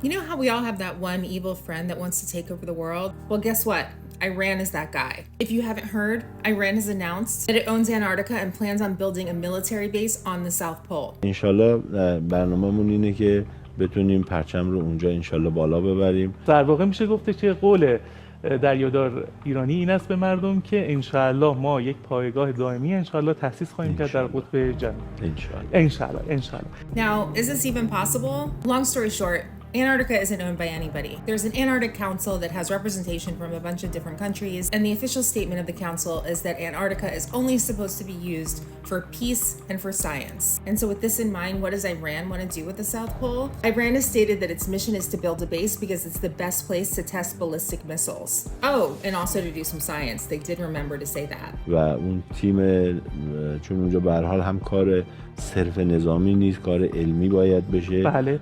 You know how we all have that one evil friend that wants to take over the world? Well, guess what? Iran is that guy. If you haven't heard, Iran has announced that it owns Antarctica and plans on building a military base on the South Pole. انشالله برنامه‌مون اینه که بتونیم پرچم رو اونجا انشالله بالا ببریم. در واقع میشه گفته که قول دریادار ایرانی این است به مردم که انشالله ما یک پایگاه دائمی انشالله تأسیس خواهیم کرد در قطب جنوبی. انشالله. Now, is this even possible? Long story short, Antarctica isn't owned by anybody. There's an Antarctic Council that has representation from a bunch of different countries, and the official statement of the council is that Antarctica is only supposed to be used for peace and for science. And so with this in mind, what does Iran want to do with the South Pole? Iran has stated that its mission is to build a base because it's the best place to test ballistic missiles. Oh, and also to do some science. They did remember to say that. و اون تیم چون اونجا به هر حال هم کار صرف نظامی نیست، کار علمی باید بشه. بله.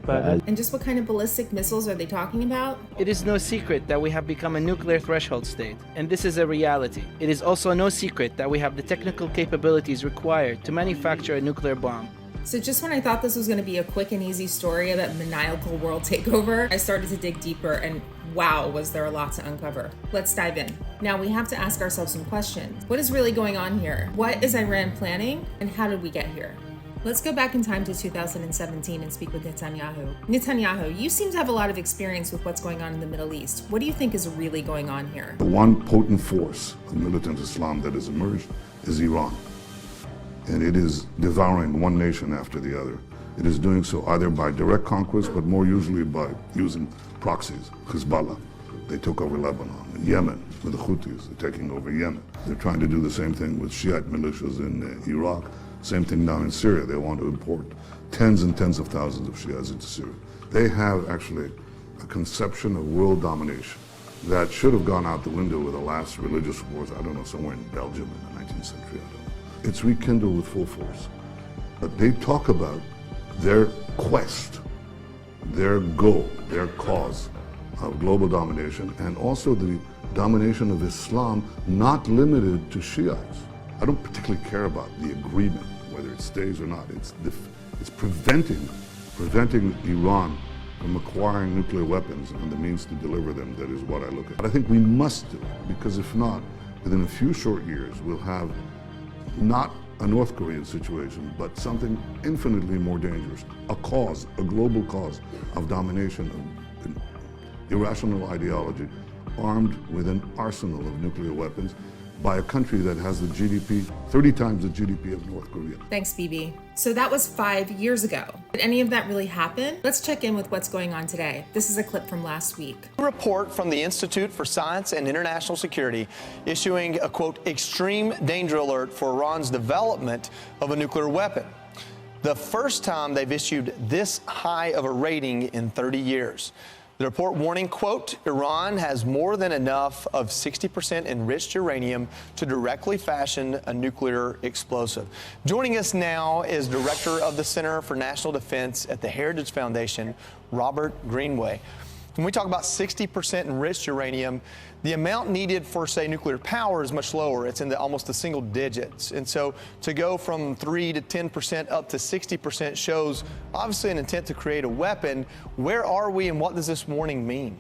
And just what kind of ballistic missiles are they talking about? It is no secret that we have become a nuclear threshold state, and this is a reality. It is also no secret that we have the technical capabilities required to manufacture a nuclear bomb. So just when I thought this was going to be a quick and easy story about maniacal world takeover, I started to dig deeper and wow, was there a lot to uncover. Let's dive in. Now we have to ask ourselves some questions. What is really going on here? What is Iran planning and how did we get here? Let's go back in time to 2017 and speak with Netanyahu. Netanyahu, you seem to have a lot of experience with what's going on in the Middle East. What do you think is really going on here? The one potent force of militant Islam that has emerged is Iran. And it is devouring one nation after the other. It is doing so either by direct conquest, but more usually by using proxies. Hezbollah, they took over Lebanon. Yemen, with the Houthis, they're taking over Yemen. They're trying to do the same thing with Shiite militias in Iraq. Same thing now in Syria. They want to import tens and tens of thousands of Shias into Syria. They have actually a conception of world domination that should have gone out the window with the last religious wars, I don't know, somewhere in Belgium in the 19th century, I don't know. It's rekindled with full force. But they talk about their quest, their goal, their cause of global domination, and also the domination of Islam not limited to Shiites. I don't particularly care about the agreement, whether it stays or not. It's preventing Iran from acquiring nuclear weapons and the means to deliver them. That is what I look at. But I think we must do it, because if not, within a few short years, we'll have not a North Korean situation, but something infinitely more dangerous, a global cause of domination, of irrational ideology, armed with an arsenal of nuclear weapons, by a country that has the GDP, 30 times the GDP of North Korea. Thanks, Bibi. So that was 5 years ago. Did any of that really happen? Let's check in with what's going on today. This is a clip from last week. A report from the Institute for Science and International Security issuing a, quote, extreme danger alert for Iran's development of a nuclear weapon. The first time they've issued this high of a rating in 30 years. The report warning, quote, Iran has more than enough of 60% enriched uranium to directly fashion a nuclear explosive. Joining us now is Director of the Center for National Defense at the Heritage Foundation, Robert Greenway. When we talk about 60% enriched uranium, the amount needed for, say, nuclear power is much lower. It's in almost the single digits. And so to go from 3 to 10% up to 60% shows obviously an intent to create a weapon. Where are we and what does this warning mean?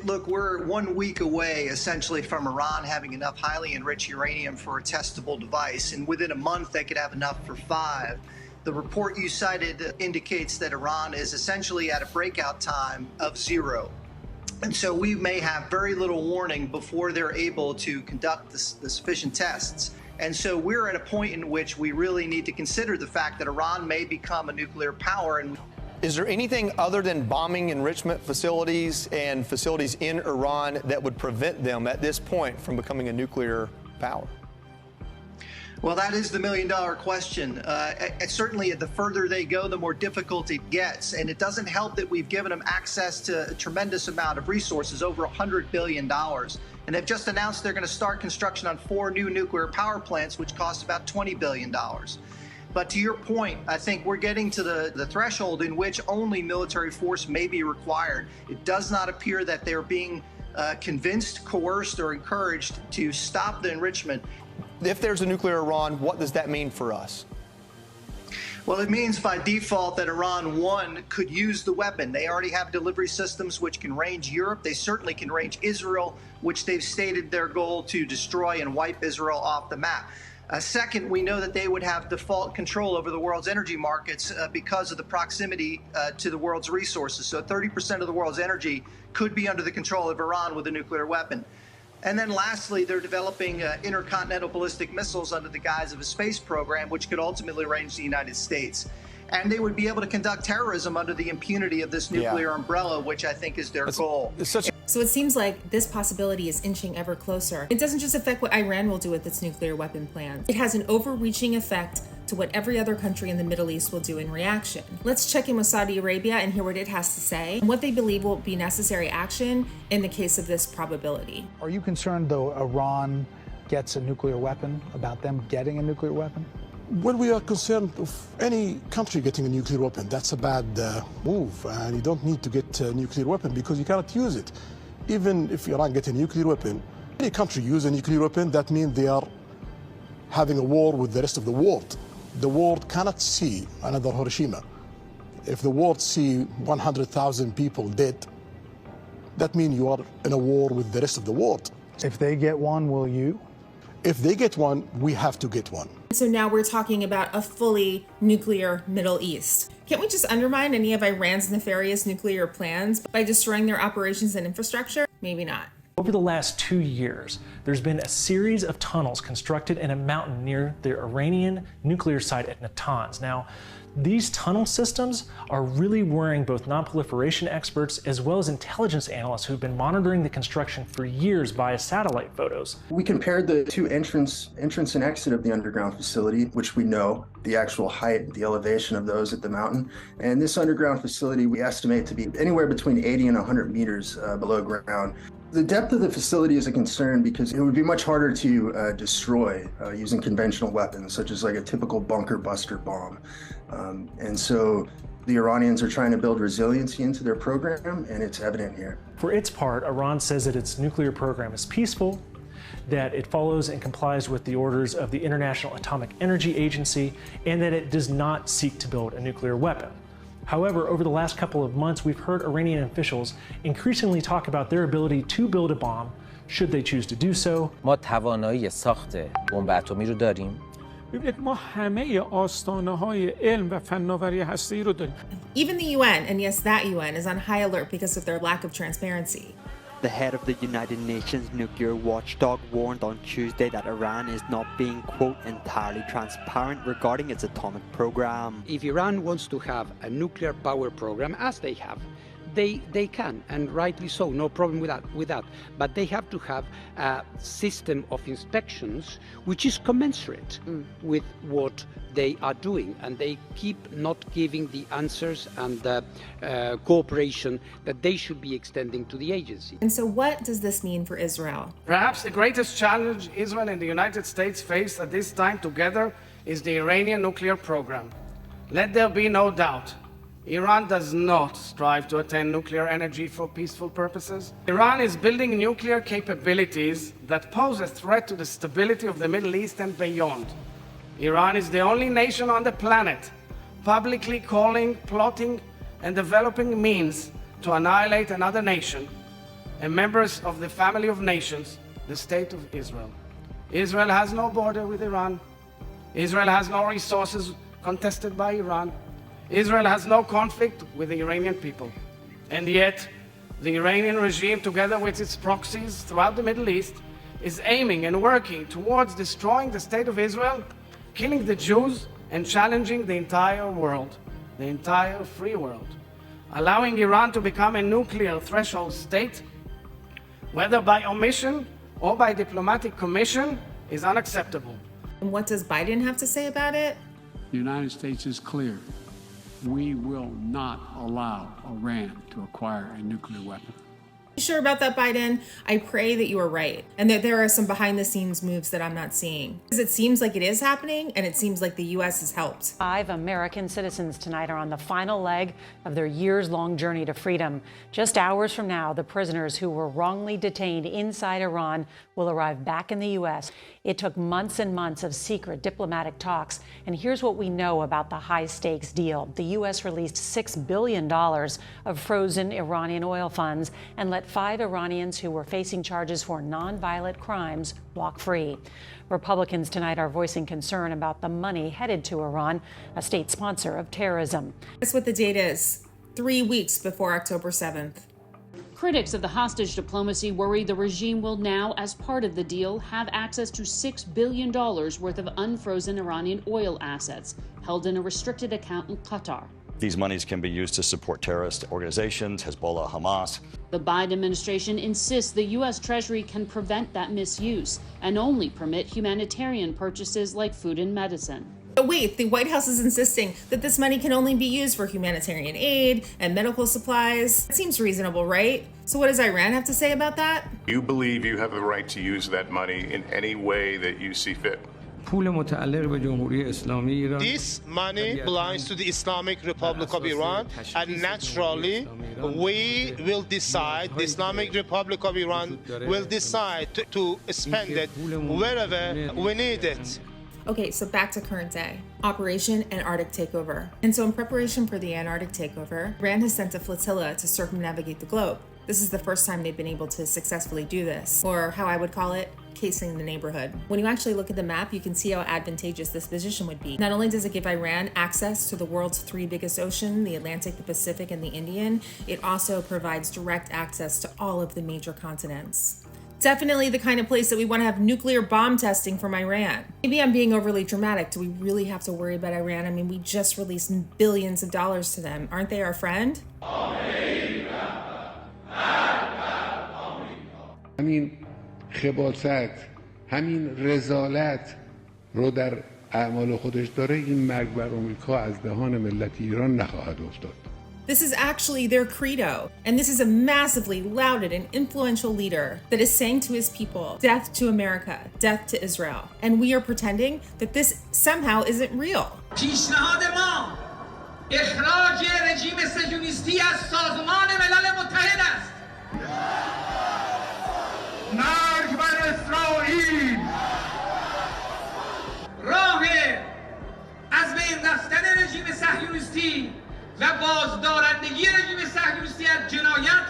Look, we're 1 week away, essentially, from Iran having enough highly enriched uranium for a testable device. And within a month, they could have enough for 5. The report you cited indicates that Iran is essentially at a breakout time of 0. And so we may have very little warning before they're able to conduct the sufficient tests. And so we're at a point in which we really need to consider the fact that Iran may become a nuclear power. And is there anything other than bombing enrichment facilities and facilities in Iran that would prevent them at this point from becoming a nuclear power? Well, that is the million-dollar question. Certainly, the further they go, the more difficult it gets. And it doesn't help that we've given them access to a tremendous amount of resources, over $100 billion. And they've just announced they're going to start construction on 4 new nuclear power plants, which cost about $20 billion. But to your point, I think we're getting to the threshold in which only military force may be required. It does not appear that they're being convinced, coerced, or encouraged to stop the enrichment. If there's a nuclear Iran, what does that mean for us? Well, it means by default that Iran, one, could use the weapon. They already have delivery systems which can range Europe. They certainly can range Israel, which they've stated their goal to destroy and wipe Israel off the map. Second, we know that they would have default control over the world's energy markets because of the proximity to the world's resources. So 30% of the world's energy could be under the control of Iran with a nuclear weapon. And then lastly, they're developing intercontinental ballistic missiles under the guise of a space program, which could ultimately range the United States. And they would be able to conduct terrorism under the impunity of this nuclear umbrella, which I think is their goal. So it seems like this possibility is inching ever closer. It doesn't just affect what Iran will do with its nuclear weapon plans. It has an overreaching effect to what every other country in the Middle East will do in reaction. Let's check in with Saudi Arabia and hear what it has to say and what they believe will be necessary action in the case of this probability. Are you concerned, though, Iran gets a nuclear weapon, about them getting a nuclear weapon? When we are concerned of any country getting a nuclear weapon, that's a bad move, and you don't need to get a nuclear weapon because you cannot use it. Even if Iran gets a nuclear weapon, any country use a nuclear weapon, that means they are having a war with the rest of the world. The world cannot see another Hiroshima. If the world see 100,000 people dead, that means you are in a war with the rest of the world. If they get one, will you? If they get one, we have to get one. So now we're talking about a fully nuclear Middle East. Can't we just undermine any of Iran's nefarious nuclear plans by destroying their operations and infrastructure? Maybe not. Over the last 2 years, there's been a series of tunnels constructed in a mountain near the Iranian nuclear site at Natanz. Now, these tunnel systems are really worrying both non-proliferation experts as well as intelligence analysts who've been monitoring the construction for years via satellite photos. We compared the two entrance and exit of the underground facility, which we know the actual height, the elevation of those at the mountain. And this underground facility we estimate to be anywhere between 80 and 100 meters below ground. The depth of the facility is a concern because it would be much harder to destroy using conventional weapons, such as like a typical bunker buster bomb. And so the Iranians are trying to build resiliency into their program, and it's evident here. For its part, Iran says that its nuclear program is peaceful, that it follows and complies with the orders of the International Atomic Energy Agency, and that it does not seek to build a nuclear weapon. However, over the last couple of months, we've heard Iranian officials increasingly talk about their ability to build a bomb should they choose to do so. ما توانایی ساخت بمب اتمی رو داریم. ببینید ما همه آستانه‌های علم و فناوری هسته‌ای رو داریم. Even the UN, and yes, that UN, is on high alert because of their lack of transparency. The head of the United Nations nuclear watchdog warned on Tuesday that Iran is not being, quote, entirely transparent regarding its atomic program. If Iran wants to have a nuclear power program, as they have, they can, and rightly so, no problem with that. But they have to have a system of inspections which is commensurate with what they are doing, and they keep not giving the answers and the cooperation that they should be extending to the agency. And so what does this mean for Israel? Perhaps the greatest challenge Israel and the United States face at this time together is the Iranian nuclear program. Let there be no doubt. Iran does not strive to attain nuclear energy for peaceful purposes. Iran is building nuclear capabilities that pose a threat to the stability of the Middle East and beyond. Iran is the only nation on the planet publicly calling, plotting, and developing means to annihilate another nation and members of the family of nations, the State of Israel. Israel has no border with Iran. Israel has no resources contested by Iran. Israel has no conflict with the Iranian people. And yet, the Iranian regime, together with its proxies throughout the Middle East, is aiming and working towards destroying the State of Israel, killing the Jews, and challenging the entire world, the entire free world. Allowing Iran to become a nuclear threshold state, whether by omission or by diplomatic commission, is unacceptable. And what does Biden have to say about it? The United States is clear. We will not allow Iran to acquire a nuclear weapon. You sure about that, Biden? I pray that you are right and that there are some behind the scenes moves that I'm not seeing. Because it seems like it is happening and it seems like the U.S. has helped. 5 American citizens tonight are on the final leg of their years-long journey to freedom. Just hours from now, the prisoners who were wrongly detained inside Iran will arrive back in the U.S. It took months and months of secret diplomatic talks. And here's what we know about the high-stakes deal. The U.S. released $6 billion of frozen Iranian oil funds and let 5 Iranians who were facing charges for nonviolent crimes walk free. Republicans tonight are voicing concern about the money headed to Iran, a state sponsor of terrorism. That's what the date is. 3 weeks before October 7th. Critics of the hostage diplomacy worry the regime will now, as part of the deal, have access to $6 billion worth of unfrozen Iranian oil assets held in a restricted account in Qatar. These monies can be used to support terrorist organizations, Hezbollah, Hamas. The Biden administration insists the U.S. Treasury can prevent that misuse and only permit humanitarian purchases like food and medicine. But wait, the White House is insisting that this money can only be used for humanitarian aid and medical supplies. It seems reasonable, right? So what does Iran have to say about that? You believe you have the right to use that money in any way that you see fit. This money belongs to the Islamic Republic of Iran, and naturally, we will decide, the Islamic Republic of Iran will decide to spend it wherever we need it. Okay, so back to current day. Operation Antarctic Takeover. And so in preparation for the Antarctic takeover, Iran has sent a flotilla to circumnavigate the globe. This is the first time they've been able to successfully do this, or how I would call it, casing the neighborhood. When you actually look at the map, you can see how advantageous this position would be. Not only does it give Iran access to the world's 3 biggest oceans, the Atlantic, the Pacific, and the Indian, it also provides direct access to all of the major continents. Definitely the kind of place that we want to have nuclear bomb testing from Iran. Maybe I'm being overly dramatic. Do we really have to worry about Iran? I mean, we just released billions of dollars to them. Aren't they our friend? همین خباثت، همین رذالت رو در اعمال خودش داره، این مرگ بر آمریکا از دهان ملت ایران نخواهد افتاد. This is actually their credo, and this is a massively lauded and influential leader that is saying to his people, death to America, death to Israel. And we are pretending that this somehow isn't real. پیشنهاد ما اخراج رژیم صهیونیستی از سازمان ملل متحد است. مرگ بر اسرائیل. راه از بین رفتن رژیم صهیونیستی و بازدارندگی رژیم صهیونیستی از جنایت،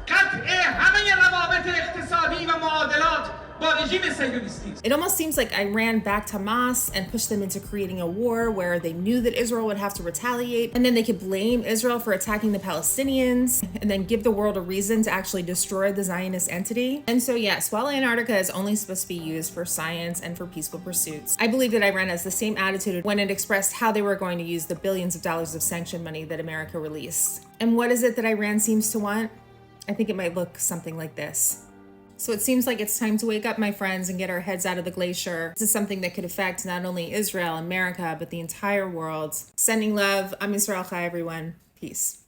قطع همه روابط اقتصادی و معادلات با رژیم صهیونیستی. It almost seems like Iran backed Hamas and pushed them into creating a war where they knew that Israel would have to retaliate, and then they could blame Israel for attacking the Palestinians and then give the world a reason to actually destroy the Zionist entity. And so yes, while Antarctica is only supposed to be used for science and for peaceful pursuits, I believe that Iran has the same attitude when it expressed how they were going to use the billions of dollars of sanction money that America released. And what is it that Iran seems to want? I think it might look something like this. So it seems like it's time to wake up, my friends, and get our heads out of the glacier. This is something that could affect not only Israel, America, but the entire world. Sending love. I'm Israel Chai, everyone. Peace.